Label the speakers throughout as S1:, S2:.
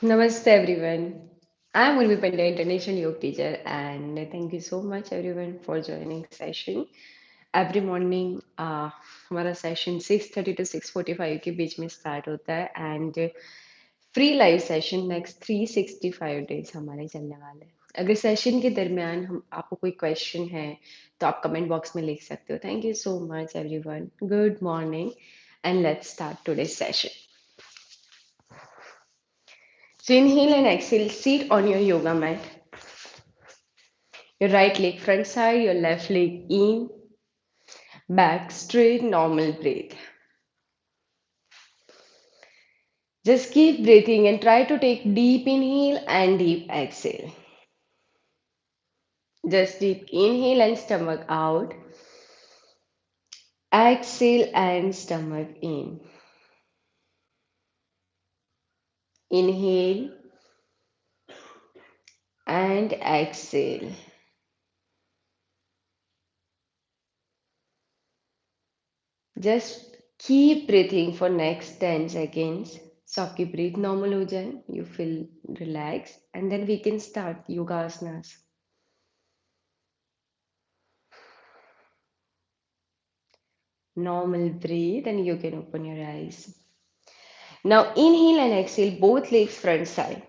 S1: Namaste everyone. I'm Urvi Pandya, International Yoga teacher, and thank you so much everyone for joining session. Every morning हमारा session 6:30 to 6:45 के बीच में start होता है and free live session next 365 days हमारे चलने वाले हैं. अगर सेशन के दरमियान हम आपको कोई क्वेश्चन है तो आप कमेंट बॉक्स में लिख सकते हो. Thank you so much everyone. Good morning and let's start today session. So inhale and exhale, sit on your yoga mat. Your right leg front side, your left leg in, back straight, normal breath. Just keep breathing and try to take deep inhale and deep exhale. Just deep inhale and stomach out. Exhale and stomach in. Inhale and exhale. Just keep breathing for next 10 seconds. So आपकी breath normal हो जाए, you feel relaxed, and then we can start yoga asanas. Normal breathe and you can open your eyes. Now inhale and exhale both legs front side.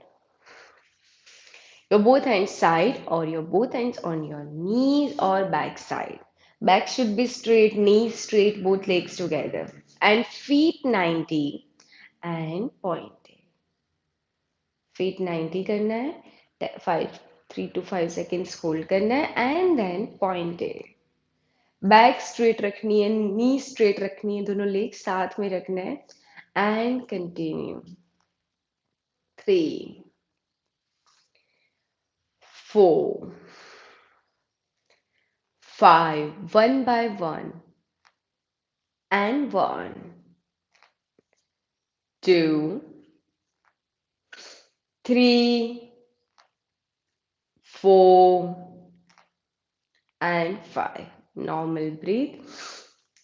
S1: Your both hands side or your both hands on your knees or back side. Back should be straight, knees straight, both legs together. And feet 90 and pointed. Feet 90 करना है, 3 to 5 seconds hold करना है and then pointed. Back straight रखनी है, knee straight रखनी है, दोनों leg साथ में रखना है and continue. 3, 4, 5, one by one, and 1, 2, 3, 4, and 5. Normal breathe.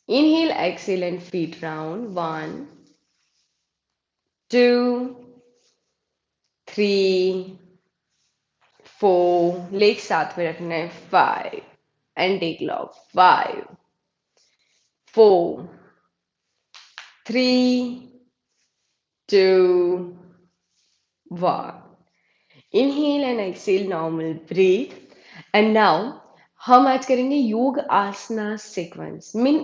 S1: Inhale, exhale, and feet round. 1, 2, 3, 4. Legs साथ में रखना है. 5, and take log. 5, 4, 3, 2, 1. Inhale and exhale, normal breathe. And now हम आज करेंगे योग आसना सीक्वेंस. मीन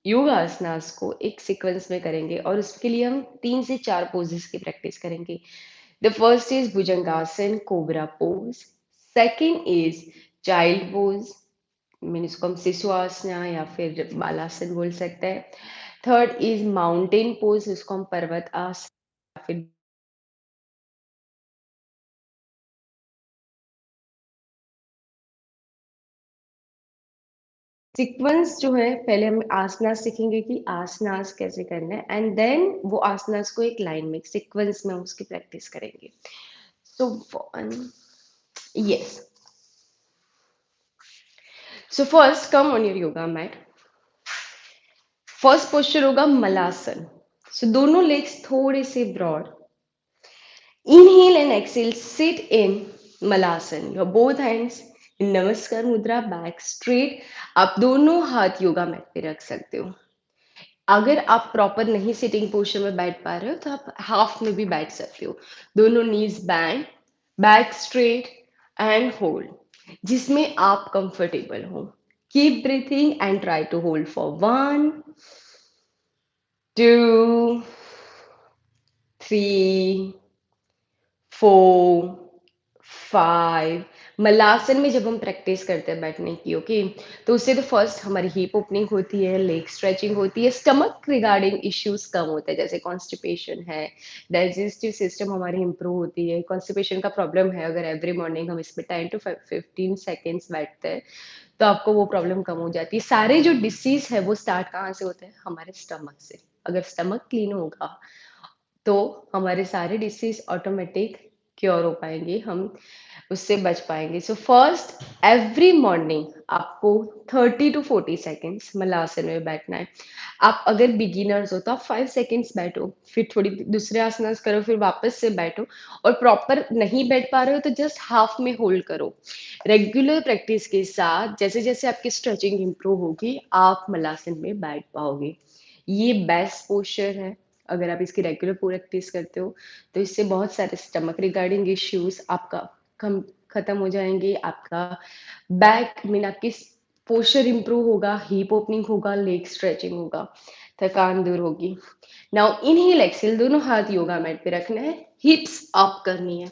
S1: योग आसनास को एक सीक्वेंस में करेंगे और उसके लिए हम 3 से 4 पोजेस की प्रैक्टिस करेंगे. The first is bhujangasana cobra pose. Second is child pose, mean इसको हम शिशु आसना या फिर बालासन बोल सकते हैं. थर्ड इज माउंटेन पोज, इसको हम पर्वत आसन या फिर सीक्वेंस जो है, पहले हम आसनास सीखेंगे कि आसनास कैसे करना है एंड देन वो आसनास को एक लाइन में सीक्वेंस में उसकी प्रैक्टिस करेंगे. So yes, so first come on your yoga mat. First posture होगा मलासन. सो दोनों लेग्स थोड़े से broad. Inhale and exhale, sit in Malasana. Your both hands in namaskar mudra, back straight. आप दोनों हाथ योगा मैट पे रख सकते हो. अगर आप प्रॉपर नहीं सिटिंग पोस्चर में बैठ पा रहे हो तो आप हाफ में भी बैठ सकते हो. दोनों knees bend, back straight and hold, जिसमें आप कंफर्टेबल हो. Keep breathing and try to hold for 1, 2, 3, 4, 5. Malasana में जब हम प्रैक्टिस करते हैं बैठने की, ओके, तो उससे तो फर्स्ट हमारी हिप ओपनिंग होती है, लेग स्ट्रेचिंग होती है, स्टमक रिगार्डिंग इश्यूज कम होते हैं, जैसे कॉन्स्टिपेशन है, डाइजेस्टिव सिस्टम हमारी इंप्रूव होती है. कॉन्स्टिपेशन का प्रॉब्लम है, अगर एवरी मॉर्निंग हम इसमें 10 to 15 सेकेंड्स बैठते हैं तो आपको वो प्रॉब्लम कम हो जाती है. सारे जो डिसीज है वो स्टार्ट कहाँ से होते हैं? हमारे स्टमक से. अगर स्टमक क्लीन होगा तो हमारे सारे डिसीज ऑटोमेटिक क्योर हो पाएंगे, हम उससे बच पाएंगे। सो फर्स्ट, एवरी मॉर्निंग आपको 30 to 40 सेकेंड्स मलासन में बैठना है। आप अगर बिगिनर्स हो तो आप 5 सेकेंड्स बैठो, फिर थोड़ी दूसरे आसनास करो, फिर वापस से बैठो, और प्रॉपर नहीं बैठ पा रहे हो तो जस्ट हाफ में होल्ड करो। रेगुलर प्रैक्टिस के साथ जैसे जैसे आपकी स्ट्रेचिंग इंप्रूव होगी, आप मलासन में बैठ पाओगे। ये बेस्ट पोस्चर है। अगर आप इसकी रेगुलर प्रैक्टिस करते हो तो इससे बहुत सारे स्टमक रिगार्डिंग इश्यूज आपका कम खत्म हो जाएंगे। आपका बैक मीन आपकी पोस्चर इंप्रूव होगा, हिप ओपनिंग होगा, लेग स्ट्रेचिंग होगा, थकान दूर होगी। नाउ इनहेल एक्सेल दोनों हाथ योगा मैट पे रखना है, हिप्स अप करनी है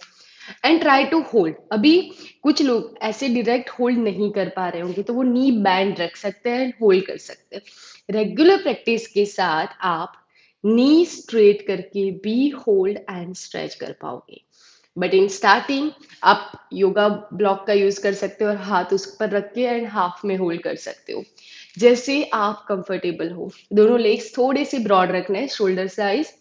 S1: एंड ट्राई टू होल्ड। अभी कुछ लोग ऐसे डायरेक्ट होल्ड नहीं कर पा रहे होंगे तो वो नी बैंड रख सकते हैं एंड होल्ड कर सकते हैं। रेगुलर प्रैक्टिस के साथ आप नी स्ट्रेट करके भी होल्ड एंड स्ट्रेच कर पाओगे। बट इन स्टार्टिंग आप योगा ब्लॉक का यूज कर सकते हो और हाथ उस पर रख के एंड हाफ में होल्ड कर सकते हो, जैसे आप कंफर्टेबल हो। दोनों लेग्स थोड़े से ब्रॉड रखना है, shoulder size.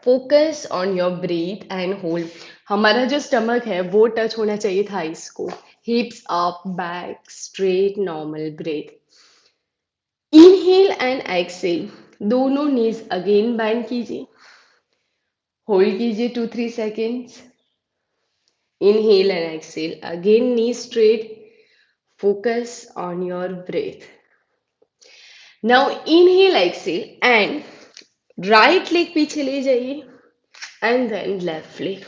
S1: Focus on your breath and hold. हमारा जो स्टमक है वो टच होना चाहिए थाइस को। Hips up, back straight, normal breath. Inhale and exhale, दोनों नीज अगेन बैंड कीजिए, होल्ड कीजिए 2-3 seconds. Inhale and exhale. Again, knees straight. Focus on your breath. Now, inhale, exhale, and right leg पीछे ले जाइए and then left leg.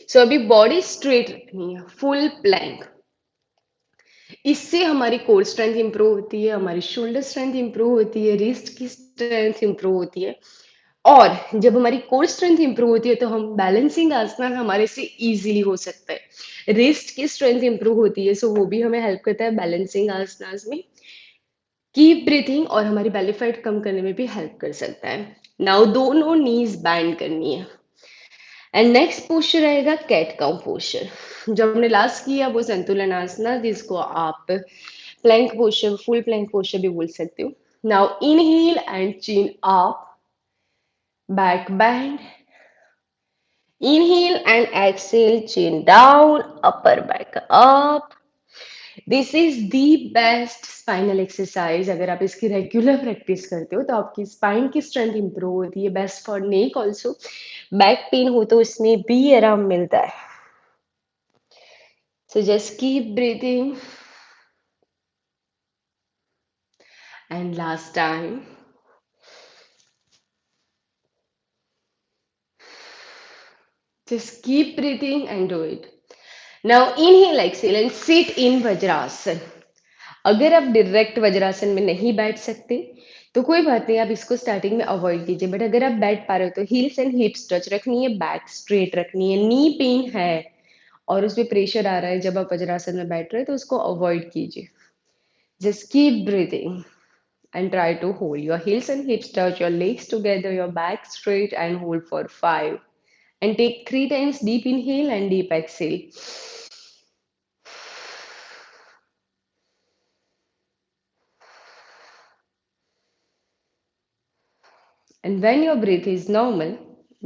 S1: So अभी body straight रखनी है, full Planck. इससे हमारी कोर स्ट्रेंथ इंप्रूव होती है, हमारी शोल्डर स्ट्रेंथ इंप्रूव होती है, रिस्ट की स्ट्रेंथ इंप्रूव होती है। और जब हमारी कोर स्ट्रेंथ इंप्रूव होती है तो हम बैलेंसिंग आसन हमारे से इजीली हो सकता है। रिस्ट की स्ट्रेंथ इंप्रूव होती है, सो वो भी हमें हेल्प करता है बैलेंसिंग आसन में। कीप ब्रीथिंग और हमारी बेली फैट कम करने में भी हेल्प कर सकता है। नाउ दोनों नीज बैंड करनी है एंड नेक्स्ट पोस्चर रहेगा कैट काउ पोस्चर। जो हमने लास्ट किया वो संतुलन आसना, जिसको आप plank posture, full plank posture भी बोल सकते हो। Now inhale and chin up, back bend. Inhale and exhale, chin down, upper back up. This is the best spinal exercise. अगर आप इसकी रेगुलर प्रैक्टिस करते हो तो आपकी स्पाइन की स्ट्रेंथ इंप्रूव होती है। Best for neck also. Back pain हो तो उसमें भी आराम मिलता है। So just keep breathing. And last time. Just keep breathing and do it. Now inhale, exhale and sit in Vajrasana. अगर आप डायरेक्ट वज्रासन में नहीं बैठ सकते तो कोई बात नहीं, आप इसको स्टार्टिंग में अवॉइड कीजिए। बट अगर आप बैठ पा रहे हो तो हील्स एंड हिप्स टच रखनी है, बैक स्ट्रेट रखनी है। नी पेन है और उसमें प्रेशर आ रहा है जब आप वज्रासन में बैठ रहे हो तो उसको अवॉइड कीजिए। Just keep breathing and try to hold your heels and hips touch, your legs together, your back straight, and hold for 5. And take 3 times deep inhale and deep exhale. And when your breath is normal,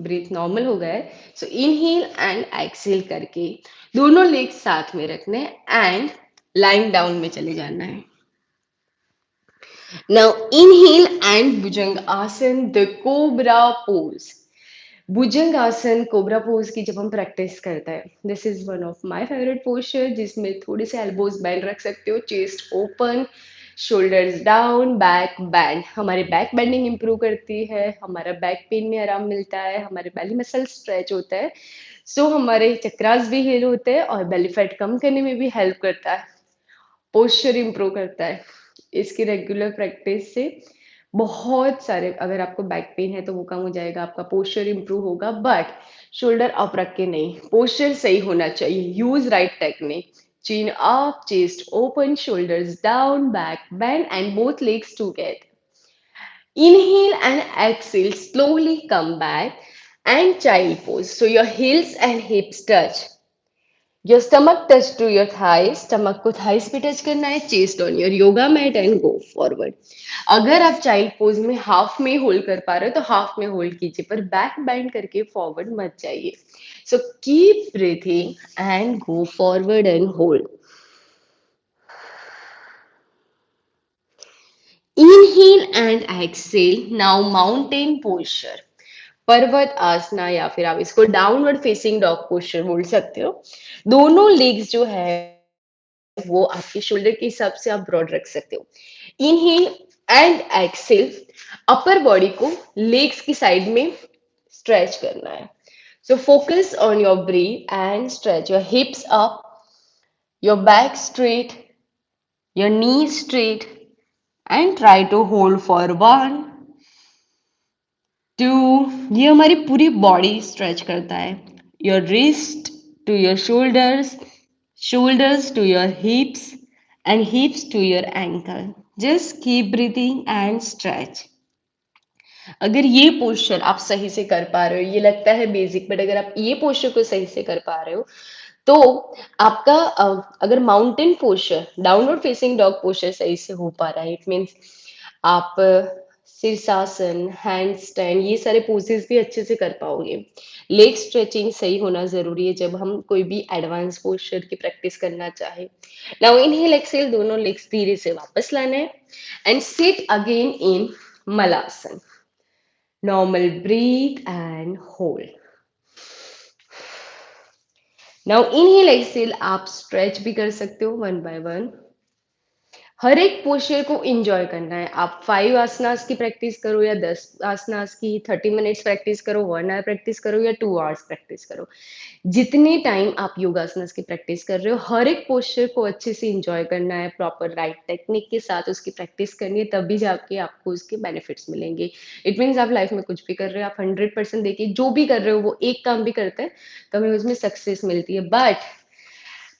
S1: breath normal हो गया है, so inhale and exhale करके दोनों legs साथ में रखने and lying down में चले जाना है। Now inhale and Bhujangasana, the cobra pose. Bhujangasana cobra pose की जब हम प्रैक्टिस करते हैं, this is one of my favourite posture, जिसमें थोड़े से एल्बोज बैंड रख सकते हो, chest open, shoulders down, back bend. हमारे बैक बैंडिंग इंप्रूव करती है, हमारा बैक पेन में आराम मिलता है, हमारे बेली मसल स्ट्रेच होता है, सो हमारे चक्रास भी हील होते हैं और बेली फैट कम करने में भी हेल्प करता है, पोस्चर इंप्रूव करता है। इसकी रेगुलर प्रैक्टिस से बहुत सारे, अगर आपको बैक पेन है तो वो कम हो जाएगा, आपका पोस्चर इंप्रूव होगा। बट शोल्डर अप रख के नहीं, पोस्चर सही होना चाहिए। Use right technique, chin up, chest open, shoulders down, back bend, and both legs together. Inhale and exhale, slowly come back and child pose. So your heels and hips touch. Your stomach touch to your thighs, stomach को thighs पे touch करना है, chest on your yoga mat and go forward. अगर आप child pose में half में hold कर पा रहे हो तो हाफ में होल्ड कीजिए, पर बैक बेंड करके फॉरवर्ड मत जाइए। So keep breathing and go forward and hold. Inhale and exhale, now mountain posture, Parvat asana, या फिर आप इसको डाउनवर्ड फेसिंग डॉग पोस्चर बोल सकते हो। दोनों लेग्स जो है वो आपके शोल्डर के हिसाब से आप ब्रॉड रख सकते हो। Inhale and exhale, upper body को लेग्स की साइड में स्ट्रेच करना है। So focus on your breath and stretch your hips up, your back straight, your knee straight, and try to hold for 1 2। ये हमारी पूरी बॉडी स्ट्रेच करता है। Your wrist to your shoulders, shoulders to your hips, and hips to your ankle. Just keep breathing and stretch. अगर ये posture आप सही से कर पा रहे हो, ये लगता है बेसिक, बट अगर आप ये पोस्चर को सही से कर पा रहे हो तो आपका अगर mountain posture, downward facing dog posture सही से हो पा रहा है, इट मीन्स आप शीर्षासन, हैंड स्टैंड, ये सारे पोजेस भी अच्छे से कर पाओगे। लेग स्ट्रेचिंग सही होना जरूरी है जब हम कोई भी एडवांस पोस्चर की प्रैक्टिस करना चाहे। नाउ इनहेल एक्सेल, दोनों लेग्स धीरे से वापस लाना है and sit again in malasana. Normal breath and hold. Now inhale exhale, आप स्ट्रेच भी कर सकते हो वन बाय वन। हर एक पोस्चर को एंजॉय करना है। आप 5 आसनास की प्रैक्टिस करो या 10 आसनास की, 30 मिनट्स प्रैक्टिस करो, 1 आवर प्रैक्टिस करो या 2 आवर्स प्रैक्टिस करो। जितने टाइम आप योगासनास की प्रैक्टिस कर रहे हो, हर एक पोस्चर को अच्छे से एंजॉय करना है, प्रॉपर राइट टेक्निक के साथ उसकी प्रैक्टिस करनी है, तभी जाके आपको उसके बेनिफिट्स मिलेंगे। इट मीन्स आप लाइफ में कुछ भी कर रहे हो, आप 100% देखिए, जो भी कर रहे हो वो एक काम भी करते हैं तो हमें उसमें सक्सेस मिलती है, बट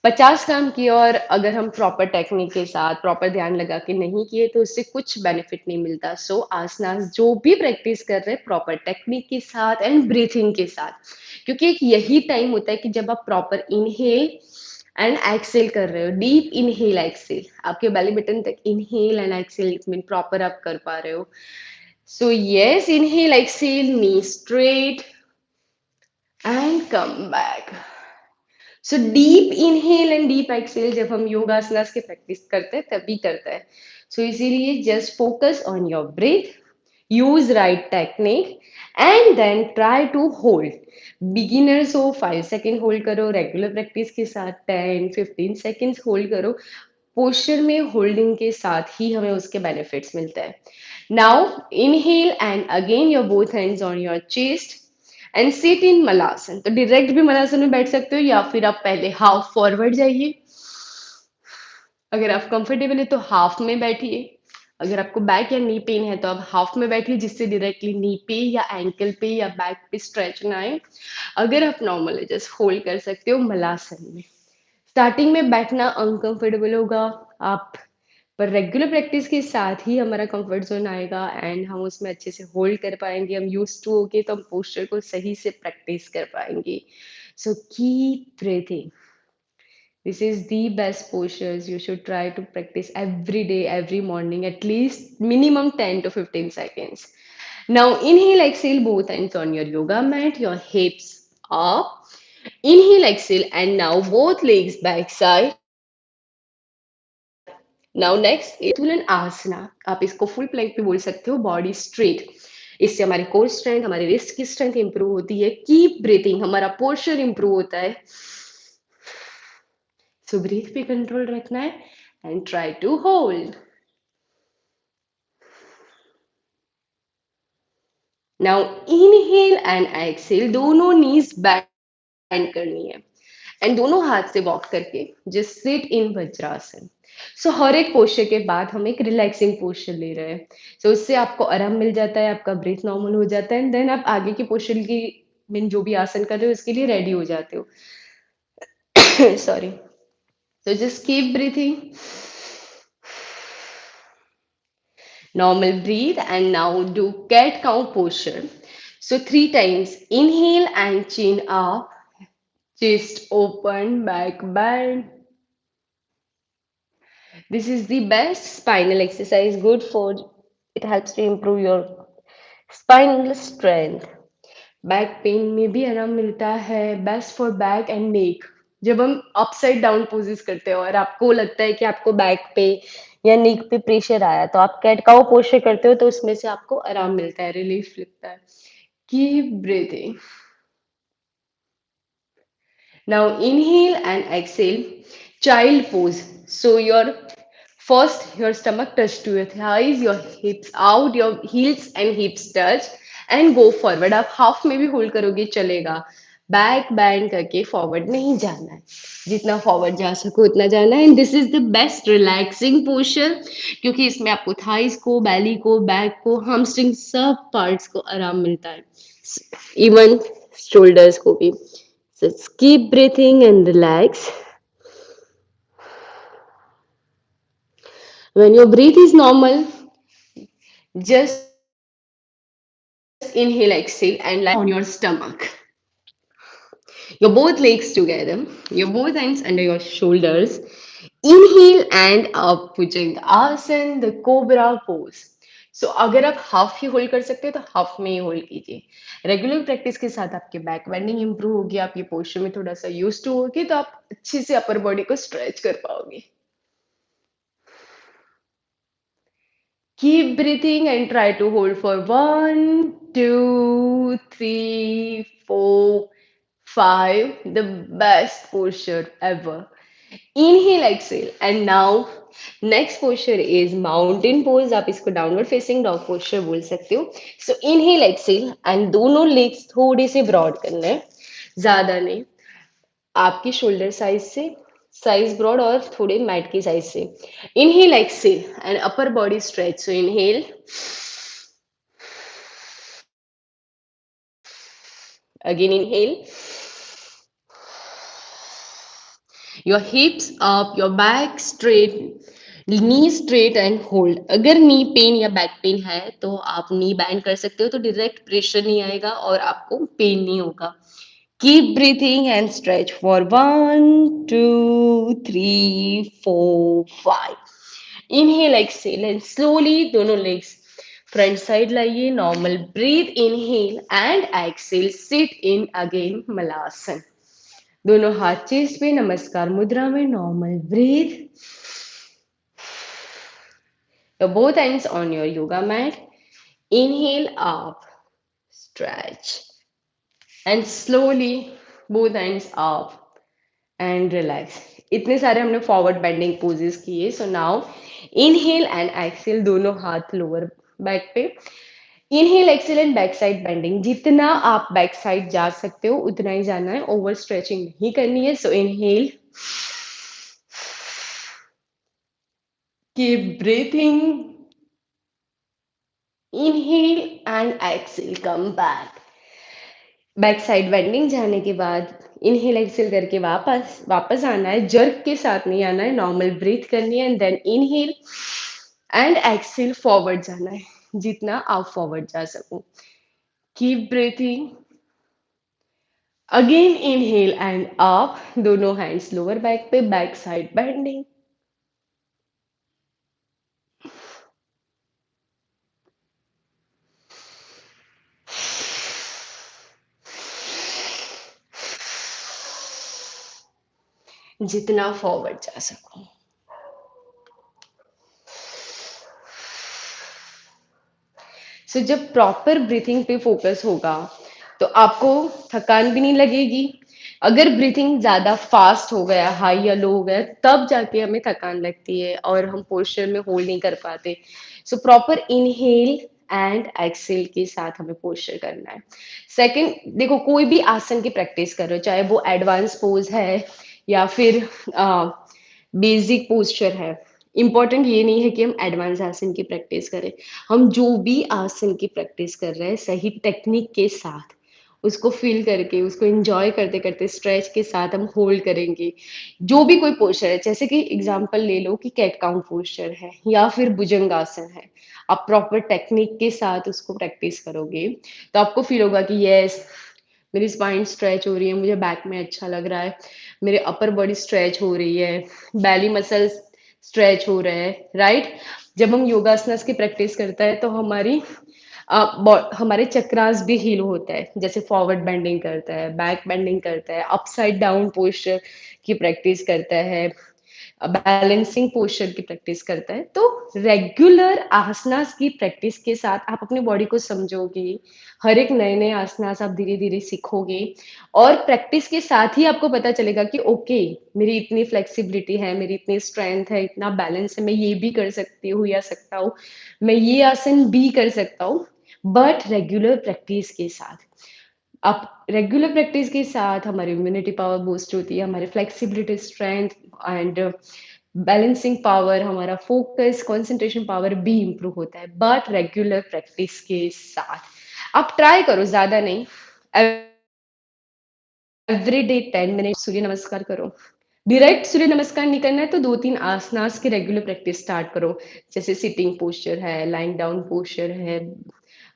S1: 50 काम किए और अगर हम प्रॉपर टेक्निक के साथ प्रॉपर ध्यान लगा के नहीं किए तो उससे कुछ बेनिफिट नहीं मिलता। सो आसनास जो भी प्रैक्टिस कर रहे हैं प्रॉपर टेक्निक के साथ एंड ब्रीथिंग के साथ, क्योंकि एक यही टाइम होता है कि जब आप प्रॉपर इनहेल एंड एक्सेल कर रहे हो, डीप इनहेल एक्सेल, आपके बेली बटन तक inhale and exhale mean proper आप कर पा रहे हो। So yes, inhale exhale, knee straight and come back. So deep inhale and deep exhale जब हम योगासनास की प्रैक्टिस करते हैं तभी करते हैं। सो इसीलिए just focus on your breath, use right technique and then try to hold. Beginners हो 5 सेकेंड होल्ड करो, रेगुलर प्रैक्टिस के साथ 10-15 सेकेंड्स होल्ड करो। पोस्चर में होल्डिंग के साथ ही हमें उसके बेनिफिट्स मिलते हैं। Now inhale and again your both hands on your chest and sit in Malasana. तो डायरेक्ट भी मलासन में बैठ सकते हो या फिर आप पहले हाफ फॉरवर्ड जाइए। अगर आप कंफर्टेबल है तो हाफ में बैठिए। अगर आपको बैक या नी पेन है तो आप हाफ में बैठिए, जिससे डायरेक्टली नी पे या एंकल पे या बैक पे स्ट्रेच ना आए। अगर आप नॉर्मल है जस्ट होल्ड कर सकते हो मलासन में। स्टार्टिंग में बैठना अनकंफर्टेबल होगा आप, पर रेगुलर प्रैक्टिस के साथ ही हमारा कंफर्ट जोन आएगा एंड हम उसमें अच्छे से होल्ड कर पाएंगे, हम यूज टू होके तो हम पोस्चर को सही से प्रैक्टिस कर पाएंगे। सो keep breathing, this is the best postures. You should try to practice every day, every morning, at least minimum 10 to 15 seconds. Now inhale, exhale, both hands on your yoga mat, your hips up. Inhale, exhale, and now both legs back side. Now next तुलन आसना, आप इसको full Planck भी बोल सकते हो, body straight. इससे हमारी core strength, हमारी रिस्ट की स्ट्रेंथ इंप्रूव होती है। कीप ब्रीथिंग, हमारा पोस्चर इंप्रूव होता है। सो ब्रीथ पे कंट्रोल रखना है and try to hold. Now inhale and exhale, दोनों नीज बैंड करनी है एंड दोनों हाथ से वॉक करके जस्ट सिट इन वज्रासन। सो हर एक पोस्चर के बाद हम एक रिलैक्सिंग पोस्चर ले रहे हैं। सो उससे आपको आराम मिल जाता है, आपका ब्रीथ नॉर्मल हो जाता है एंड देन आप आगे की पोस्चर की मीन जो भी आसन कर रहे हो उसके लिए रेडी हो जाते हो। Sorry. So just keep breathing, normal breathe, and now do cat cow posture. So 3 times inhale and chin up, chest open, back bend. This is the best spinal exercise, good for it helps to improve your spinal strength. Back pain में भी आराम मिलता है, best for back and neck. जब हम upside down poses करते हैं और आपको लगता है कि आपको बैक पे या नेक पे प्रेशर आया, तो आप कैट काउ पोस्चर करते हो तो उसमें से आपको आराम मिलता है, रिलीफ मिलता है। Keep breathing. Now inhale and exhale. Child pose. So your stomach touch to your thighs, your hips out, your heels and hips touch and go forward. आप हाफ में भी होल्ड करोगे चलेगा। बैक बैंड करके forward नहीं जाना है, जितना फॉरवर्ड जा सको उतना जाना है। And this is the best relaxing posture, क्योंकि इसमें आपको थाइस को, बैली को, बैक को, hamstring सब पार्ट्स को आराम मिलता है, इवन शोल्डर्स को भी। So just keep breathing and relax. When your breath is normal, just inhale, exhale, and lie on your stomach. Your both legs together, your both hands under your shoulders. Inhale and up, Bhujangasana, the cobra pose. सो अगर आप half ही hold कर सकते हो तो half में ही hold कीजिए। Regular practice के साथ आपके बैक बेंडिंग इंप्रूव होगी, आप ये पोस्चर में थोड़ा सा यूज टू होगे, तो आप अच्छे से अपर बॉडी को स्ट्रेच कर पाओगे। Keep breathing and try to hold for 1, 2, 3, 4, 5. The best posture ever. Inhale, exhale. And now, next posture is mountain pose. आप इसको downward facing dog posture बोल सकते हो. So inhale, exhale and दोनों legs थोड़े से broad करना है, ज़्यादा नहीं। आपकी शोल्डर साइज ब्रॉड और थोड़े मैट की साइज से। Inhale, exhale and upper body stretch. So inhale, again inhale, your hips up, your back straight, knee straight and hold. अगर नी पेन या बैक पेन है तो आप नी बैंड कर सकते हो, तो डायरेक्ट प्रेशर नहीं आएगा और आपको पेन नहीं होगा। Keep breathing and stretch for 1, 2, 3, 4, 5. Inhale, exhale and slowly दोनों legs front side लाइए, normal breathe, inhale and exhale, sit in again Malasana. दोनों हाथ चेस्ट पे, नमस्कार मुद्रा में, normal breathe. Both hands on your yoga mat. Inhale up, stretch and slowly both hands up and relax. इतने सारे हमने फॉरवर्ड बेंडिंग पोजेस किए। So now inhale and exhale, दोनों हाथ लोअर बैक पे। Inhale, exhale and back side bending. जितना आप back side जा सकते हो उतना ही जाना है, ओवर स्ट्रेचिंग नहीं करनी है। So inhale, keep breathing, inhale and exhale, come back. Back side bending जाने के बाद इनहेल एक्सेल करके वापस वापस आना है, जर्क के साथ नहीं आना है, नॉर्मल ब्रीथ करनी है and then inhale and exhale, forward जाना है, जितना आप फॉरवर्ड जा सको। Keep breathing, again inhale and up, दोनों हैंड्स लोअर बैक पे, बैक साइड बेंडिंग। जितना फॉरवर्ड जा सको। सो जब प्रॉपर ब्रीथिंग पे फोकस होगा तो आपको थकान भी नहीं लगेगी। अगर ब्रीथिंग ज्यादा फास्ट हो गया, हाई या लो हो गया, तब जाके हमें थकान लगती है और हम पोस्चर में होल्ड नहीं कर पाते। So proper inhale and exhale के साथ हमें पोस्चर करना है। सेकंड, देखो कोई भी आसन की प्रैक्टिस करो, चाहे वो एडवांस पोज है या फिर बेसिक पोस्चर है, इम्पॉर्टेंट ये नहीं है कि हम एडवांस आसन की प्रैक्टिस करें। हम जो भी आसन की प्रैक्टिस कर रहे हैं सही टेक्निक के साथ, उसको फील करके, उसको एंजॉय करते करते, स्ट्रेच के साथ हम होल्ड करेंगे। जो भी कोई पोस्चर है, जैसे कि एग्जांपल ले लो कि कैट काउ पोस्चर है या फिर भुजंगासन है, आप प्रॉपर टेक्निक के साथ उसको प्रैक्टिस करोगे तो आपको फील होगा कि यस, मेरी स्पाइन स्ट्रेच हो रही है, मुझे बैक में अच्छा लग रहा है, मेरे अपर बॉडी स्ट्रेच हो रही है, बेली मसल्स स्ट्रेच हो रहे हैं, राइट? जब हम योगासनास की प्रैक्टिस करते हैं तो हमारे चक्रास भी हील होता है, जैसे फॉरवर्ड बेंडिंग करता है, बैक बेंडिंग करता है, अपसाइड डाउन पोस्चर की प्रैक्टिस करता है, बैलेंसिंग पोस्चर की प्रैक्टिस करता है। तो रेगुलर आसनास की प्रैक्टिस के साथ आप अपनी बॉडी को समझोगे, हर एक नए नए आसनास आप धीरे धीरे सीखोगे, और प्रैक्टिस के साथ ही आपको पता चलेगा कि ओके, मेरी इतनी फ्लेक्सिबिलिटी है, मेरी इतनी स्ट्रेंथ है, इतना बैलेंस है, मैं ये भी कर सकती हूँ या सकता हूँ, मैं ये आसन भी कर सकता हूँ, बट रेगुलर प्रैक्टिस के साथ। आप रेगुलर प्रैक्टिस के साथ हमारी इम्यूनिटी पावर बूस्ट होती है, हमारी flexibility, strength and balancing power, हमारा फोकस, कंसंट्रेशन पावर भी इम्प्रूव होता है, बट रेगुलर प्रैक्टिस के साथ। आप ट्राई करो, ज़्यादा नहीं, एवरीडे 10 मिनट सूर्य नमस्कार करो। डायरेक्ट सूर्य नमस्कार नहीं करना है तो 2-3 आसनास की रेगुलर प्रैक्टिस स्टार्ट करो। जैसे सिटिंग पोस्चर है, लाइंग डाउन पोस्चर है,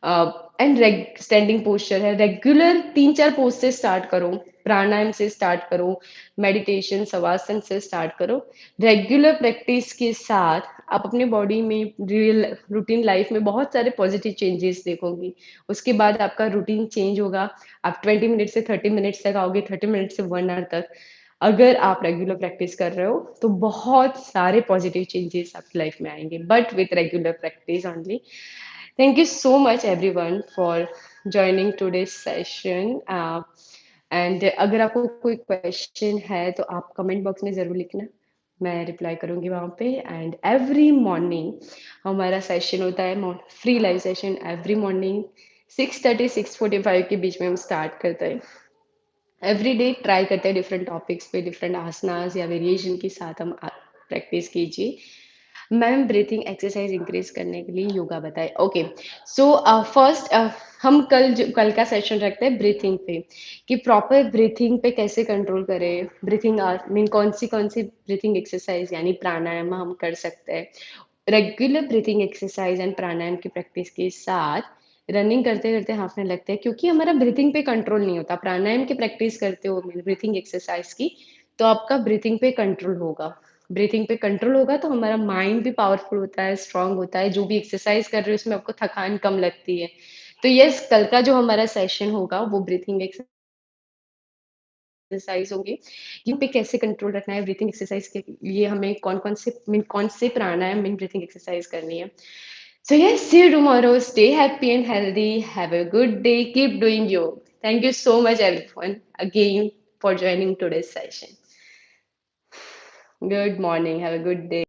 S1: एंड स्टैंडिंग पोस्चर है। रेगुलर 3-4 पोज से स्टार्ट करो, प्राणायाम से स्टार्ट करो, मेडिटेशन, शवासन से स्टार्ट करो। रेगुलर प्रैक्टिस के साथ आप अपनी बॉडी में, रियल रूटीन लाइफ में बहुत सारे पॉजिटिव चेंजेस देखोगी। उसके बाद आपका रूटीन चेंज होगा, आप 20 मिनट से 30 मिनट्स तक आओगे, 30 मिनट से 1 आवर तक। अगर आप रेगुलर प्रैक्टिस कर रहे हो तो बहुत सारे पॉजिटिव चेंजेस आपकी लाइफ में आएंगे, but with regular practice only. Thank you so much everyone for joining today's session. And अगर आपको कोई क्वेश्चन है तो आप कमेंट बॉक्स में ज़रूर लिखना, मैं रिप्लाई करूँगी वहाँ पे। एंड एवरी मॉर्निंग हमारा सेशन होता है, free live session, every morning 6:30 6:45 के बीच में हम स्टार्ट करते हैं। एवरी डे ट्राई करते हैं डिफरेंट टॉपिक्स पे, डिफरेंट आसनास या वेरिएशन के साथ हम प्रैक्टिस कीजिए। मैम ब्रीथिंग एक्सरसाइज इंक्रीज करने के लिए योगा बताए। ओके, सो फर्स्ट हम कल का सेशन रखते हैं ब्रीथिंग पे, कि प्रॉपर ब्रीथिंग पे कैसे कंट्रोल करें, ब्रीथिंग मीन कौन सी ब्रीथिंग एक्सरसाइज यानी प्राणायाम हम कर सकते हैं। रेगुलर ब्रीथिंग एक्सरसाइज एंड प्राणायाम की प्रैक्टिस के साथ रनिंग करते करते हांफने लगते हैं, क्योंकि हमारा ब्रीथिंग पे कंट्रोल नहीं होता। प्राणायाम की प्रैक्टिस करते हो ब्रीथिंग एक्सरसाइज की, तो आपका ब्रीथिंग पे कंट्रोल होगा। ब्रीथिंग पे कंट्रोल होगा तो हमारा माइंड भी पावरफुल होता है, स्ट्रांग होता है, जो भी एक्सरसाइज कर रहे हो उसमें आपको थकान कम लगती है। तो यस, कल का जो हमारा सेशन होगा वो ब्रीथिंग एक्सरसाइज होंगी, इन पे कैसे कंट्रोल रखना है। ब्रीथिंग एक्सरसाइज के लिए हमें कौन से प्राणायाम मीन ब्रीथिंग एक्सरसाइज करनी है। So yes, see you tomorrow. Stay happy and healthy. Have a good day. Keep doing yoga. Thank you so much, everyone, again for joining today's session. Good morning. Have a good day.